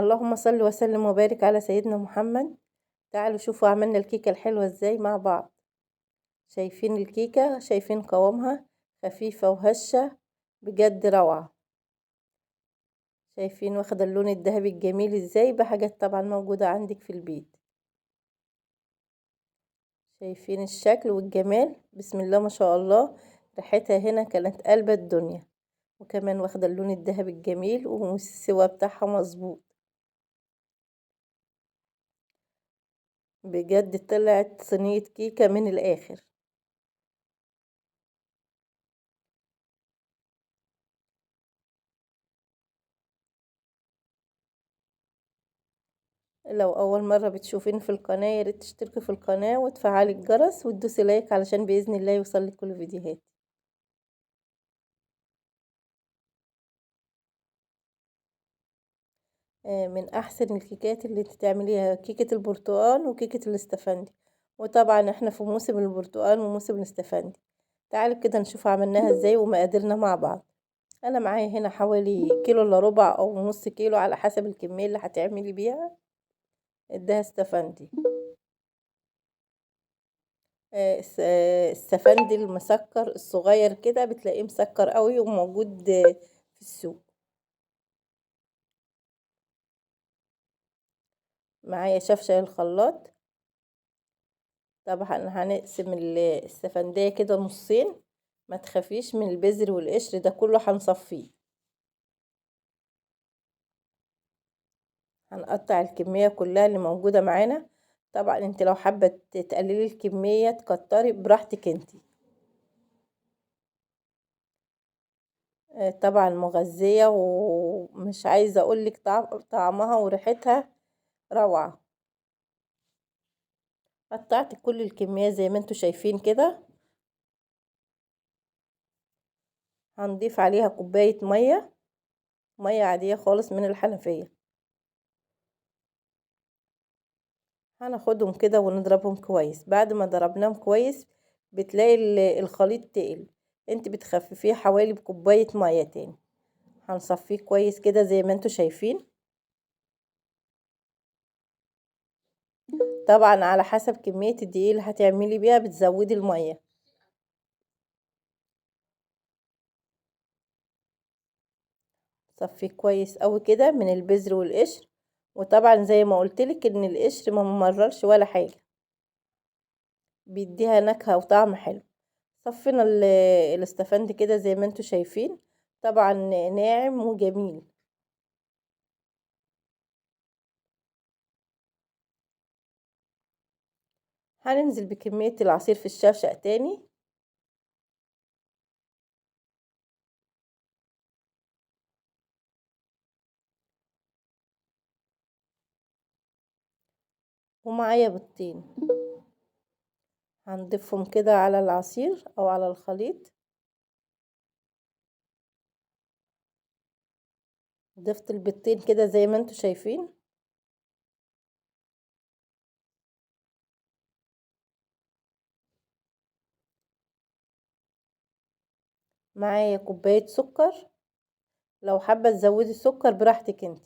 اللهم صل وسلم وبارك على سيدنا محمد. تعالوا شوفوا عملنا الكيكة الحلوة ازاي مع بعض. شايفين الكيكة، شايفين قوامها خفيفة وهشة بجد روعة. شايفين واخدة اللون الذهبي الجميل ازاي بحاجات طبعا موجودة عندك في البيت. شايفين الشكل والجمال، بسم الله ما شاء الله. ريحتها هنا كانت قلب الدنيا، وكمان واخدة اللون الذهبي الجميل والسوا بتاعها مظبوط. بجد طلعت صينية كيكة من الآخر. لو أول مرة بتشوفيني في القناة ياريت تشتركي في القناة وتفعلي الجرس وتدوسي لايك علشان بإذن الله يوصلك كل فيديوهات. من أحسن الكيكات اللي تعمليها كيكة البرتقال وكيكة الاستفندي، وطبعا احنا في موسم البرتقال وموسم الاستفندي. تعالوا كده نشوف عملناها ازاي ومقاديرنا مع بعض. أنا معايا هنا حوالي كيلو إلا ربع أو نص كيلو على حسب الكمية اللي هتعملي بيها. ده استفندي. السفندي المسكر الصغير كده بتلاقيه مسكر قوي وموجود في السوق. معايا شفشة الخلاط. طبعا هنقسم السفندية كده نصين. ما تخافيش من البذر والقشر ده كله هنصفيه. هنقطع الكمية كلها اللي موجودة معانا. طبعا انت لو حابة تقللي الكمية تكتري براحتك انت. طبعا مغذية ومش عايزة اقولك طعمها وريحتها روعة. قطعت كل الكمية زي ما انتوا شايفين كده. هنضيف عليها كوباية مية عادية خالص من الحنفية. هناخدهم كده ونضربهم كويس. بعد ما ضربناهم كويس بتلاقي الخليط تقل. انت بتخففيه حوالي بكوباية مية تاني. هنصفيه كويس كده زي ما انتوا شايفين. طبعا على حسب كمية الدقيق اللي هتعملي بيها بتزودي المية. صفيه كويس قوي كده من البذر والقشر. وطبعا زي ما قلتلك ان القشر ما ممررش ولا حاجة، بيديها نكهة وطعم حلو. صفينا الاستفند كده زي ما انتوا شايفين. طبعا ناعم وجميل. هننزل بكمية العصير في الشفشق تاني. ومعايا بيضتين هنضيفهم كده على العصير او على الخليط. ضفت البيضتين كده زي ما انتوا شايفين. معايا كوباية سكر. لو حابة تزودي السكر براحتك انت.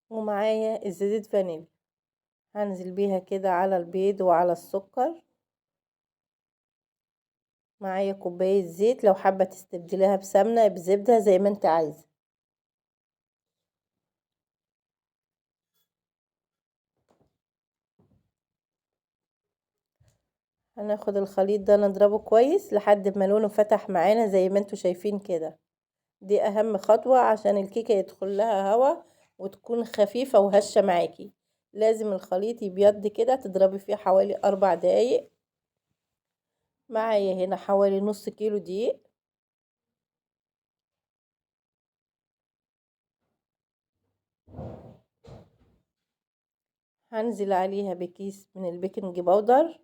ومعايا ازازة فانيليا. هنزل بيها كده على البيض وعلى السكر. معايا كوباية زيت، لو حابة تستبدليها بسمنة بزبدة زي ما انت عايزة. هناخد الخليط ده نضربه كويس لحد ما لونه فتح معانا زي ما انتوا شايفين كده. دي اهم خطوة عشان الكيكة يدخل لها هوا وتكون خفيفة وهشة معاكي. لازم الخليط يبيض كده، تضربي فيه حوالي 4 دقايق. معايا هنا حوالي نص كيلو دقيق. هنزل عليها بكيس من البيكنج باودر.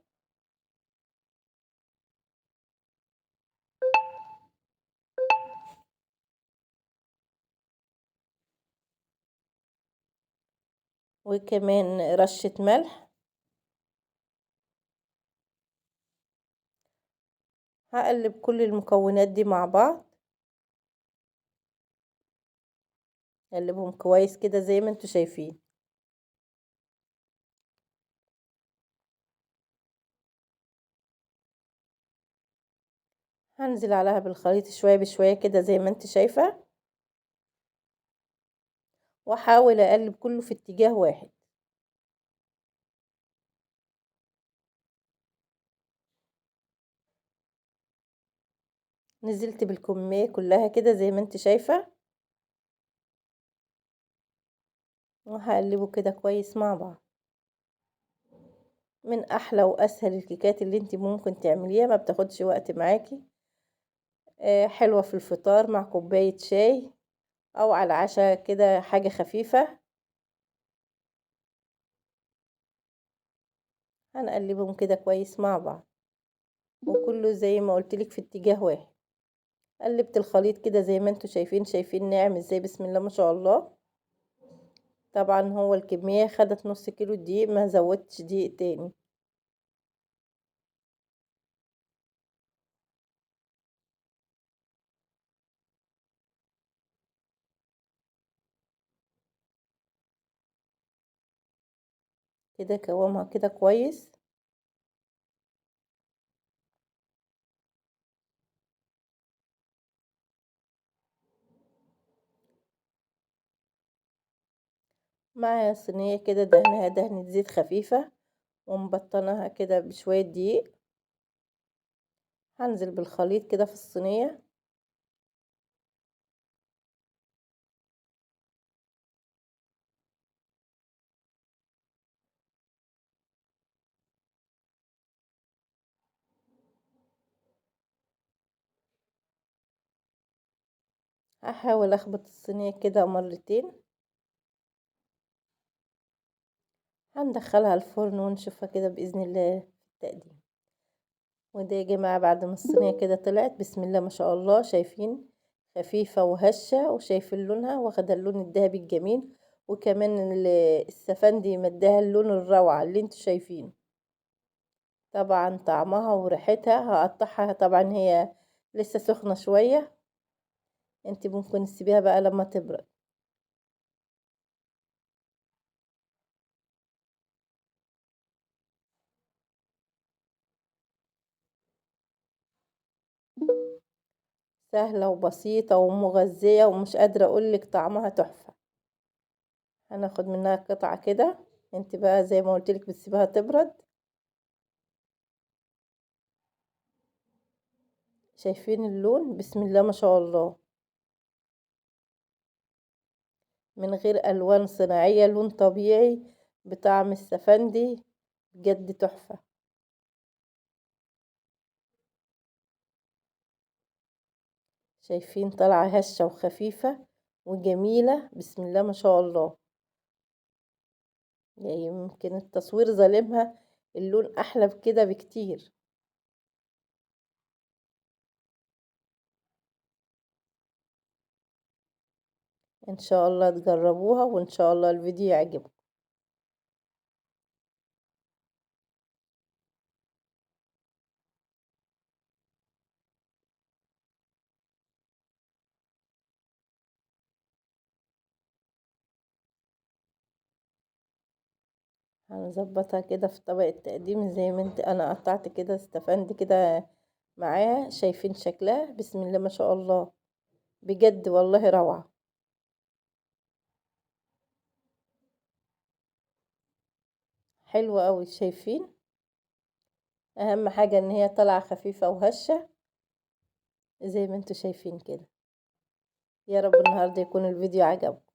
وكمان رشة ملح. هقلب كل المكونات دي مع بعض. قلبهم كويس كده زي ما انتوا شايفين. هنزل عليها بالخليط شوية بشوية كده زي ما انت شايفة، واحاول اقلب كله في اتجاه واحد. نزلت بالكمية كلها كده زي ما انت شايفة، وهقلبه كده كويس مع بعض. من احلى واسهل الكيكات اللي انت ممكن تعمليها، ما بتاخدش وقت معاكي. حلوة في الفطار مع كوباية شاي، او على العشاء كده حاجة خفيفة. هنقلبهم كده كويس مع بعض، وكله زي ما قلتلك في اتجاه واحد. قلبت الخليط كده زي ما انتوا شايفين ناعم ازاي، بسم الله ما شاء الله. طبعا هو الكمية خدت نص كيلو دقيق، ما زودتش دقيق تاني. كده قوامها كده كويس. معايا صينية كده دهنها دهنة زيت خفيفة، ومبطنها كده بشوية دقيق. هنزل بالخليط كده في الصينية. هحاول اخبط الصينية كده مرتين. هندخلها الفرن ونشوفها كده بإذن الله في التقديم. وده يا جماعة بعد ما الصينية كده طلعت، بسم الله ما شاء الله، شايفين؟ خفيفة وهشة، وشايفين لونها واخدة اللون الذهبي الجميل. وكمان السفندي مديها اللون الروعة اللي انتوا شايفينه. طبعا طعمها وريحتها، هقطعها طبعا هي لسه سخنة شوية. انت ممكن تسيبيها بقى لما تبرد. سهلة وبسيطة ومغذية، ومش قادرة اقولك طعمها تحفة. هناخد منها قطعة كده. انت بقى زي ما قلتلك بتسيبها تبرد. شايفين اللون؟ بسم الله ما شاء الله. من غير الوان صناعية، لون طبيعي بطعم السفندي. بجد تحفة. شايفين؟ طالعة هشة وخفيفة وجميلة، بسم الله ما شاء الله. يعني يمكن التصوير ظالمها، اللون احلى بكده بكتير. ان شاء الله تجربوها، وان شاء الله الفيديو يعجبكم. هنظبطها كده في طبق التقديم زي ما انت، انا قطعت كده استفند كده معاها. شايفين شكلها؟ بسم الله ما شاء الله. بجد والله روعة. حلوة قوي. شايفين؟ اهم حاجة ان هي طالعة خفيفة وهشة زي ما انتوا شايفين كده. يا رب النهاردة يكون الفيديو عجبكم.